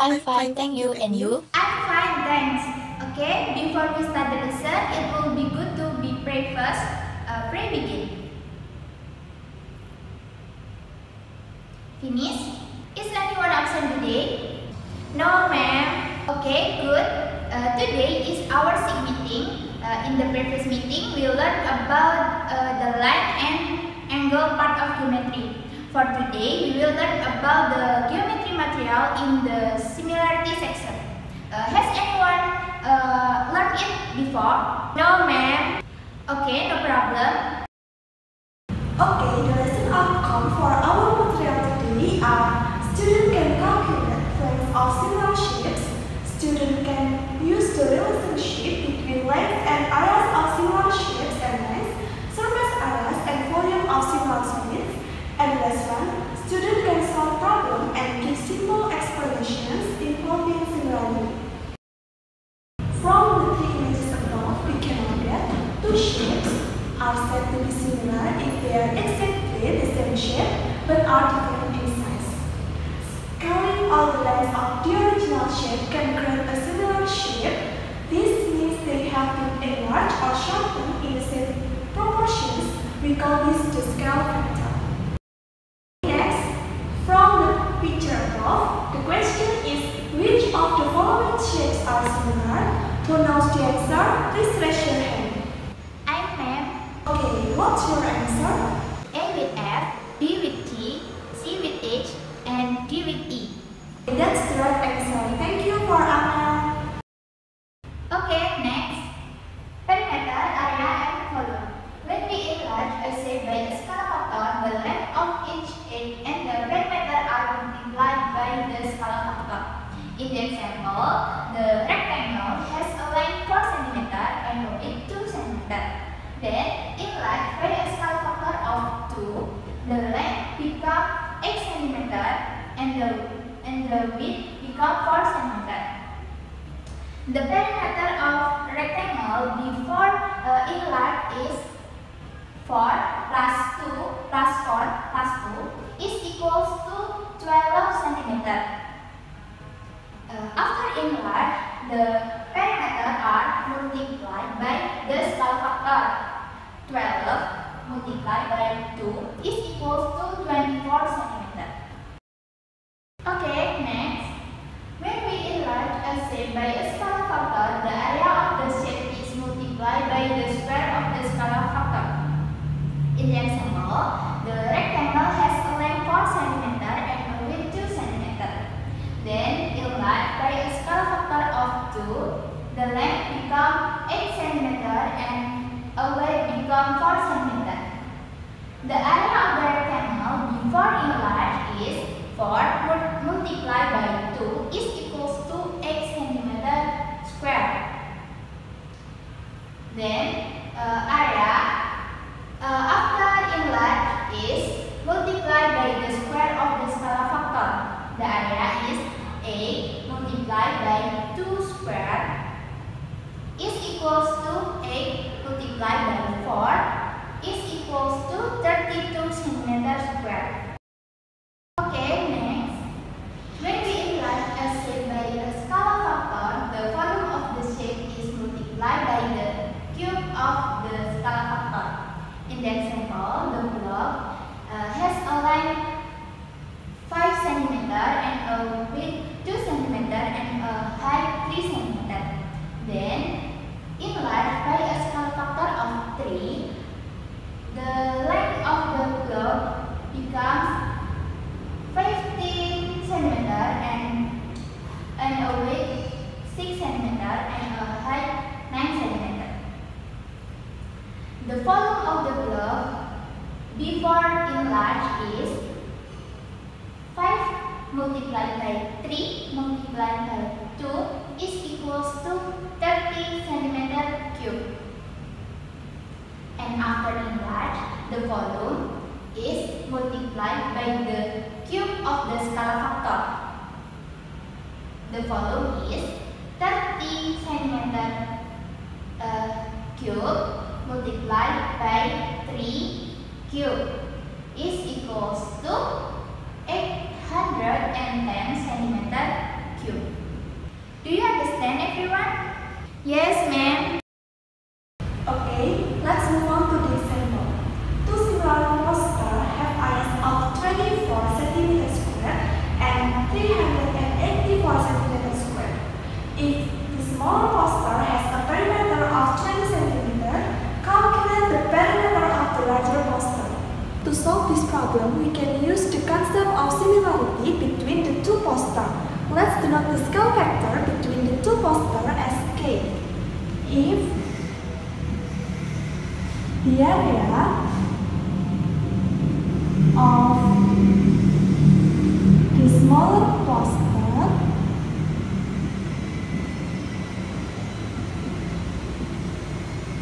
I'm fine, thank you. And you? I'm fine, thanks. Okay, before we start the lesson, it will be good to be pray first. Pray begin. Finish? Is anyone absent today? No, ma'am. Okay, good. Today is our SIG meeting. In the previous meeting, we learned about the line and angle part of geometry. For today, we will learn about the geometry material in the similarity section. Has anyone learned it before? No, ma'am. Okay, no problem. Okay, the lesson outcome for our material today are: student can calculate length of similar shapes. Student can use the relationship between length and areas of similar shapes and length, surface areas and volume of similar solids. And last one, student can solve problem and give simple explanations involving similarity. From the three images above, we can note that two shapes are said to be similar if they are exactly the same shape but are different in size. Scaling all the lengths of the original shape can create a similar shape. This means they have been enlarged or sharpened in the same proportions. We call this the scale factor. Next, from the picture above, the question is which of the following shapes are similar? Who knows the answer? Please raise your hand. I'm ma'am. Okay, what's your answer? A with F, B with T, C with H, and D with E. That's the right answer. Thank you for Anna. Okay, next. Perimeter, area, and volume. When we enlarge a shape by a scala factor, the length of each edge and the perimeter are multiplied by the scala factor. In the example, the rectangle has a length 4 cm and a width 2 cm. Then, enlarged by a scala factor of 2, the length becomes 8 cm and the width becomes 4 cm. The perimeter of rectangle before enlarged is 4 plus 2 plus 4 plus 2 is equals to 12 cm. After enlarged, the perimeter are multiplied by the scala factor. 12 multiplied by 2 is equals to 24 cm. Okay, next. When we enlarge a shape by a scala factor, the area of the shape is multiplied by the square of the scala factor. In the example, the rectangle has a length 4 cm and a width 2 cm. Then, enlarged by a scala factor of 2, the length becomes 8 cm and a width becomes 4 cm. The area of the rectangle before enlarged is 4 multiplied by 2 is equals to 8 cm square. Then, area after enlarged is multiplied by the square of the scala factor. The area is 8 multiplied by 2 square is equals to 8 multiplied by 4 is equals to 32 cm square. Okay, next. When we enlarge a shape by a scala factor, the volume of the shape is multiplied by the cube of the scala factor. In the example, the block has a length 5 cm and a width 2 cm and a height 3 cm. Then, enlarged by a scala factor of 3, the length of the block becomes 15 cm and a width 6 cm and a height 9 cm. The volume of the block before enlarged is 5 multiplied by 3 multiplied by 2 is equals to 30 cm cube. And after enlarged, the volume is multiplied by the cube of the scala factor. The volume is 30 cm cube multiplied by 3 cube is equals to 810 cm cube. Do you understand, everyone? Yes, ma'am. Okay, let's move on to the example. Two similar posters have areas of 24 cm square and 384 cm square. If the smaller poster has a perimeter of 20 cm, calculate the perimeter of the larger poster. To solve this problem, we can use the concept of similarity between the two posters. Let's denote the scale factor between the two posters as K. If the area of the smaller poster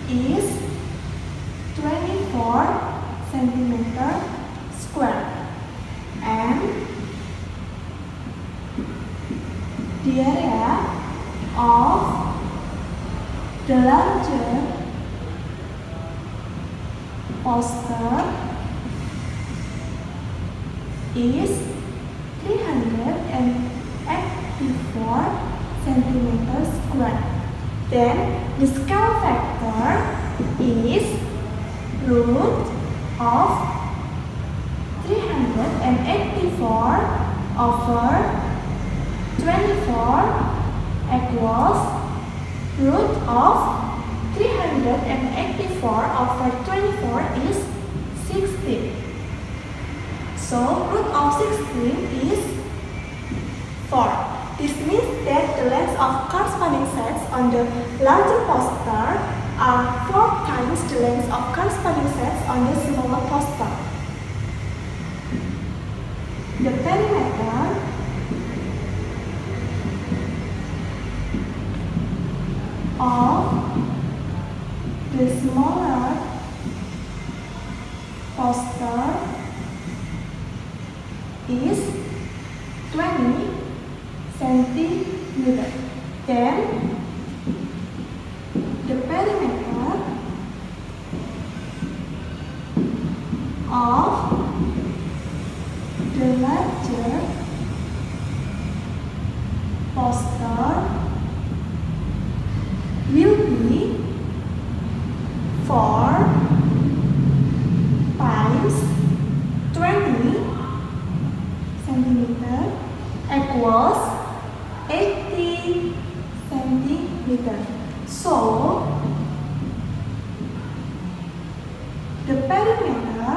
is 24 centimeter square and the area of the larger poster is 384 centimeters square. Then the scale factor is root of 384 over 24 equals root of 384 over 24 is 16. So root of 16 is 4. This means that the length of corresponding sets on the larger poster are 4 times the length of corresponding sets on the smaller poster. The perimeter of the smaller poster is 20 centimeters. Then the perimeter of the larger poster will be 4 times 20 centimeter equals 80 centimeter. So the perimeter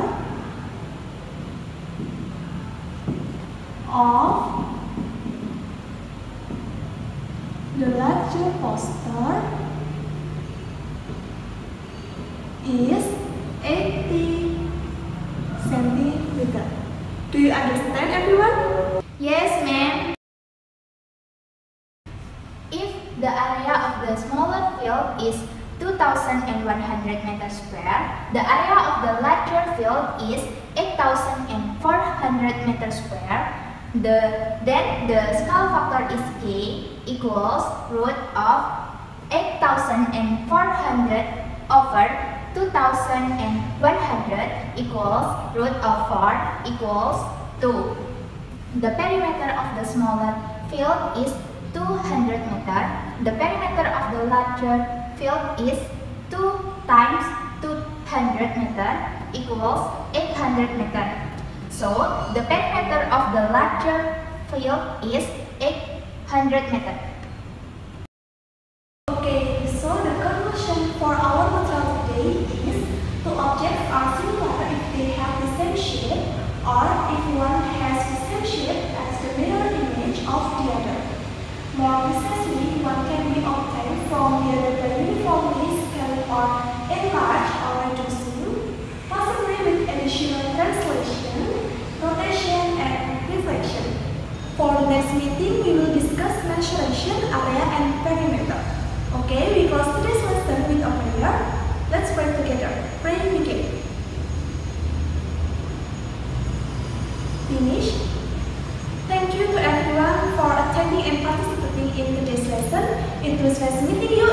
of the larger poster is 80 centimeter. Do you understand, everyone? Yes, ma'am. If the area of the smaller field is 2,100 meters square, the area of the larger field is 8,400 meters square. Then the scale factor is K equals root of 8,400 over 2,100 equals root of 4 equals 2. The perimeter of the smaller field is 200 meter. The perimeter of the larger field is 2 times 200 meter equals 800 meter. So the perimeter of the larger field is 800 meter. Okay, so the conclusion for our material today is two objects are similar if they have the same shape or if one has the same shape as the mirror image of the other. More precisely, one can be obtained from the other by uniformly scaling or enlarge or reducing, possibly with additional translation, rotation, and reflection. For the next meeting, we will discuss mensuration, area, and perimeter. Okay, we close today's lesson with a prayer. Let's pray together. Pray begin. Finish. Thank you to everyone for attending and participating in today's lesson. It was nice meeting you.